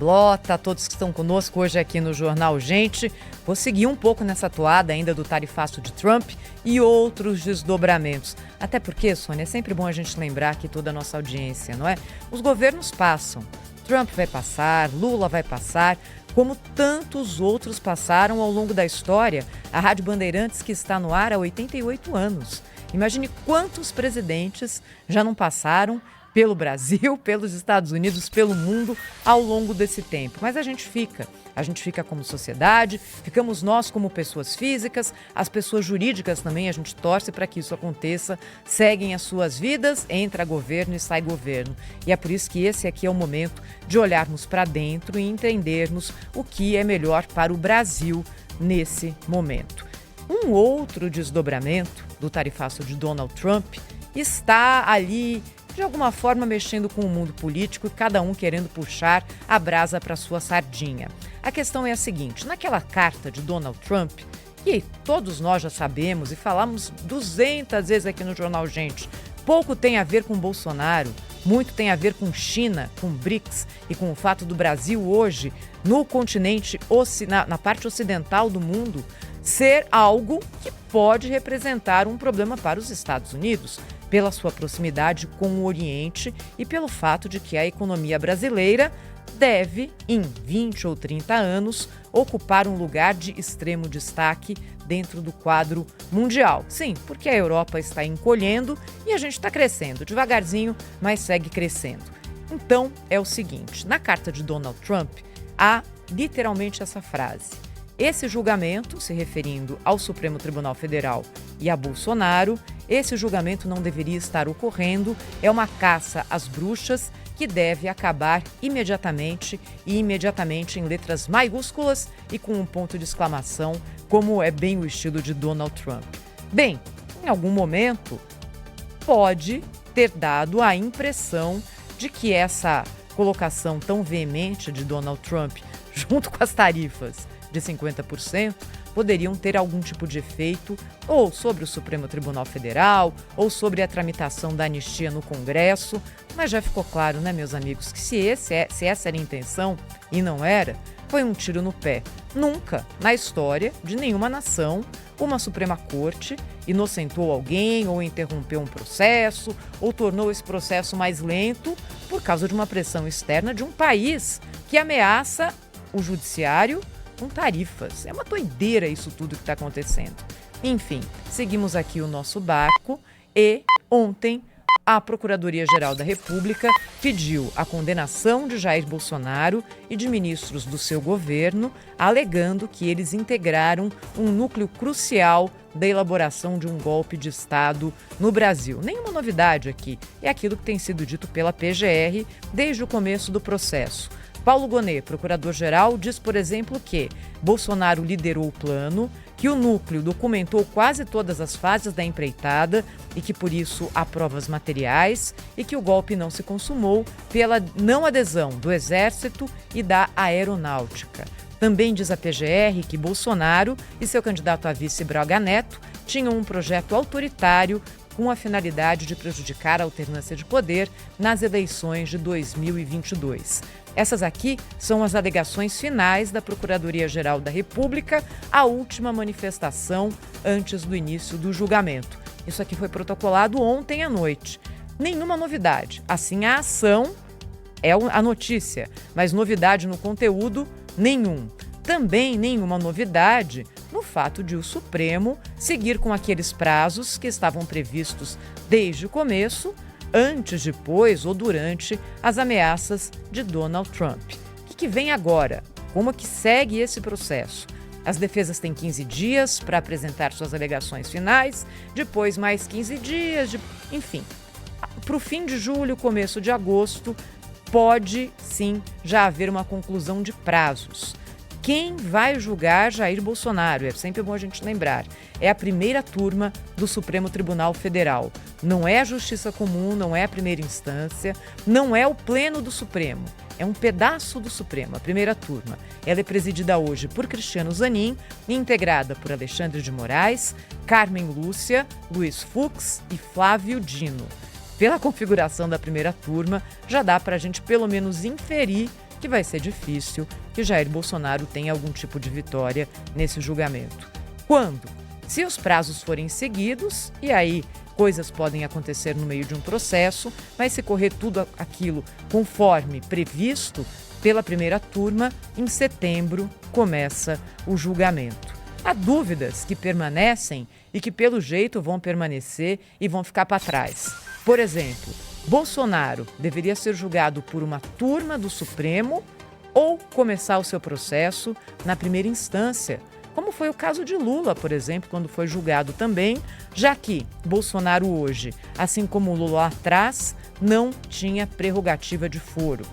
Blota, a todos que estão conosco hoje aqui no Jornal Gente. Vou seguir um pouco nessa toada ainda do tarifaço de Trump e outros desdobramentos. Até porque, Sônia, é sempre bom a gente lembrar aqui toda a nossa audiência, não é? Os governos passam. Trump vai passar, Lula vai passar, como tantos outros passaram ao longo da história. A Rádio Bandeirantes, que está no ar há 88 anos. Imagine quantos presidentes já não passaram pelo Brasil, pelos Estados Unidos, pelo mundo ao longo desse tempo. Mas a gente fica como sociedade, ficamos nós como pessoas físicas, as pessoas jurídicas também, a gente torce para que isso aconteça, seguem as suas vidas, entra governo e sai governo. E é por isso que esse aqui é o momento de olharmos para dentro e entendermos o que é melhor para o Brasil nesse momento. Um outro desdobramento do tarifaço de Donald Trump está ali, de alguma forma, mexendo com o mundo político e cada um querendo puxar a brasa para sua sardinha. A questão é a seguinte: naquela carta de Donald Trump, que todos nós já sabemos e falamos 200 vezes aqui no Jornal Gente, pouco tem a ver com Bolsonaro, muito tem a ver com China, com BRICS e com o fato do Brasil hoje, no continente, na parte ocidental do mundo, ser algo que pode representar um problema para os Estados Unidos, pela sua proximidade com o Oriente e pelo fato de que a economia brasileira deve, em 20 ou 30 anos, ocupar um lugar de extremo destaque dentro do quadro mundial. Sim, porque a Europa está encolhendo e a gente está crescendo, devagarzinho, mas segue crescendo. Então, é o seguinte, na carta de Donald Trump, há literalmente essa frase: esse julgamento, se referindo ao Supremo Tribunal Federal e a Bolsonaro, esse julgamento não deveria estar ocorrendo, é uma caça às bruxas que deve acabar imediatamente e imediatamente em letras maiúsculas e com um ponto de exclamação, como é bem o estilo de Donald Trump. Bem, em algum momento pode ter dado a impressão de que essa colocação tão veemente de Donald Trump, junto com as tarifas de 50%, poderiam ter algum tipo de efeito ou sobre o Supremo Tribunal Federal ou sobre a tramitação da anistia no Congresso, mas já ficou claro, né, meus amigos, que se essa era a intenção, e não era, foi um tiro no pé. Nunca, na história de nenhuma nação, uma Suprema Corte inocentou alguém ou interrompeu um processo ou tornou esse processo mais lento por causa de uma pressão externa de um país que ameaça o judiciário com tarifas. É uma doideira isso tudo que está acontecendo. Enfim, seguimos aqui o nosso barco e ontem a Procuradoria-Geral da República pediu a condenação de Jair Bolsonaro e de ministros do seu governo, alegando que eles integraram um núcleo crucial da elaboração de um golpe de Estado no Brasil. Nenhuma novidade aqui, é aquilo que tem sido dito pela PGR desde o começo do processo. Paulo Gonet, procurador-geral, diz, por exemplo, que Bolsonaro liderou o plano, que o núcleo documentou quase todas as fases da empreitada e que, por isso, há provas materiais e que o golpe não se consumou pela não adesão do Exército e da Aeronáutica. Também diz a PGR que Bolsonaro e seu candidato a vice Braga Neto tinham um projeto autoritário com a finalidade de prejudicar a alternância de poder nas eleições de 2022. Essas aqui são as alegações finais da Procuradoria-Geral da República, a última manifestação antes do início do julgamento. Isso aqui foi protocolado ontem à noite. Nenhuma novidade. Assim, a ação é a notícia, mas novidade no conteúdo, nenhum. Também nenhuma novidade no fato de o Supremo seguir com aqueles prazos que estavam previstos desde o começo, antes, depois ou durante as ameaças de Donald Trump. O que vem agora? Como é que segue esse processo? As defesas têm 15 dias para apresentar suas alegações finais, depois mais 15 dias, enfim. Para o fim de julho, começo de agosto, pode sim já haver uma conclusão de prazos. Quem vai julgar Jair Bolsonaro? É sempre bom a gente lembrar. É a primeira turma do Supremo Tribunal Federal. Não é a Justiça Comum, não é a primeira instância, não é o Pleno do Supremo. É um pedaço do Supremo, a primeira turma. Ela é presidida hoje por Cristiano Zanin e integrada por Alexandre de Moraes, Carmen Lúcia, Luiz Fux e Flávio Dino. Pela configuração da primeira turma, já dá para a gente pelo menos inferir que vai ser difícil que Jair Bolsonaro tenha algum tipo de vitória nesse julgamento. Quando? Se os prazos forem seguidos, e aí coisas podem acontecer no meio de um processo, mas se correr tudo aquilo conforme previsto pela primeira turma, em setembro começa o julgamento. Há dúvidas que permanecem e que, pelo jeito, vão permanecer e vão ficar para trás. Por exemplo, Bolsonaro deveria ser julgado por uma turma do Supremo ou começar o seu processo na primeira instância, como foi o caso de Lula, por exemplo, quando foi julgado também, já que Bolsonaro hoje, assim como Lula lá atrás, não tinha prerrogativa de foro.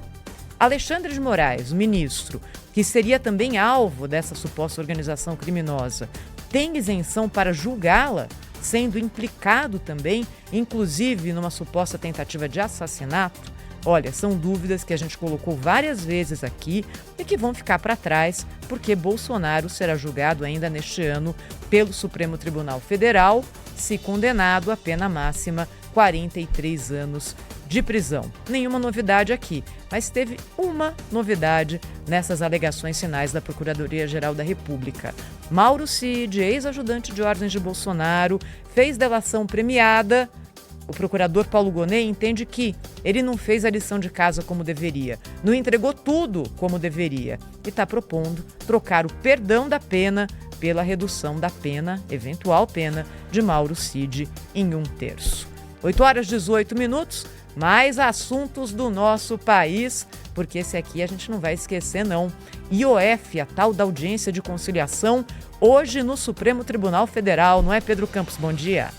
Alexandre de Moraes, o ministro, que seria também alvo dessa suposta organização criminosa, tem isenção para julgá-la, sendo implicado também, inclusive numa suposta tentativa de assassinato? Olha, são dúvidas que a gente colocou várias vezes aqui e que vão ficar para trás, porque Bolsonaro será julgado ainda neste ano pelo Supremo Tribunal Federal, se condenado à pena máxima, 43 anos de prisão. Nenhuma novidade aqui, mas teve uma novidade nessas alegações finais da Procuradoria-Geral da República. Mauro Cid, ex-ajudante de ordens de Bolsonaro, fez delação premiada. O procurador Paulo Gonet entende que ele não fez a lição de casa como deveria, não entregou tudo como deveria e está propondo trocar o perdão da pena pela redução da pena, eventual pena, de Mauro Cid em 1/3. 8h18, mais assuntos do nosso país, porque esse aqui a gente não vai esquecer não. IOF, a tal da audiência de conciliação, hoje no Supremo Tribunal Federal, não é, Pedro Campos? Bom dia.